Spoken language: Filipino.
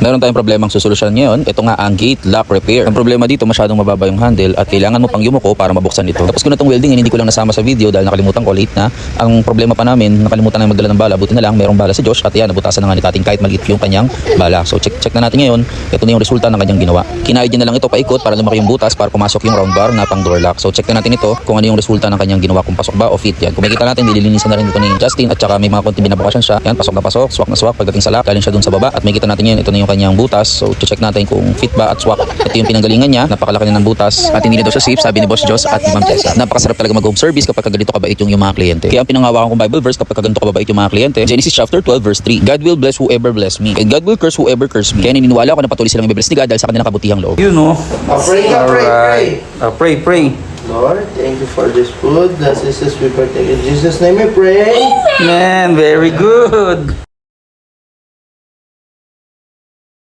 Meron tayong problemang susolusyon ngayon. Ito nga ang gate lock repair. Ang problema dito, masyadong mababa yung handle at kailangan mo pang yumuko para mabuksan ito. Tapos ko na itong welding, hindi ko lang nasama sa video dahil nakalimutan ko, late na. Ang problema pa namin, nakalimutan na magdala ng bala. Buti na lang, merong bala si Josh at yan, nabutasan na nga ni Tating kahit maliit yung kanyang bala. So check na natin ngayon. Ito na yung resulta ng kanyang ginawa. Kinayod niya na lang ito paikot para lumaki yung butas para pumasok yung round bar na pang door lock. So check na natin ito kung ano yung resulta ng kanyang ginawa, kung pasok ba o fit yan. Kung makita natin, nililinisan na rin ito ni Justin at saka may mga konti binabukasan siya. Yan, pasok na pasok, swak na swak. Pagdating sa lock, galing siya dun sa baba at makita natin yun, ito na yung kanyang butas. So check natin kung fit ba at swak. Ito yung pinanggalingan niya, napakalaki na ng butas at hindi na daw siya safe, sabi ni Boss Joss at ni Ma'am Tessa. Napakasarap talaga mag-home service kapag ganito kabait yung mga kliyente. Kaya ang pinanghawakan kong Bible verse kapag ganito kabait yung mga kliyente, Genesis chapter 12 verse 3. God will bless whoever bless me and God will curse whoever curse me. Kaya naniniwala ako na patuloy silang i-bless ni God dahil sa kanilang kabutihang loob. You know. Pray. Pray. Lord, thank you for this food. Bless this as we partake. In Jesus' name we pray. Man, very good.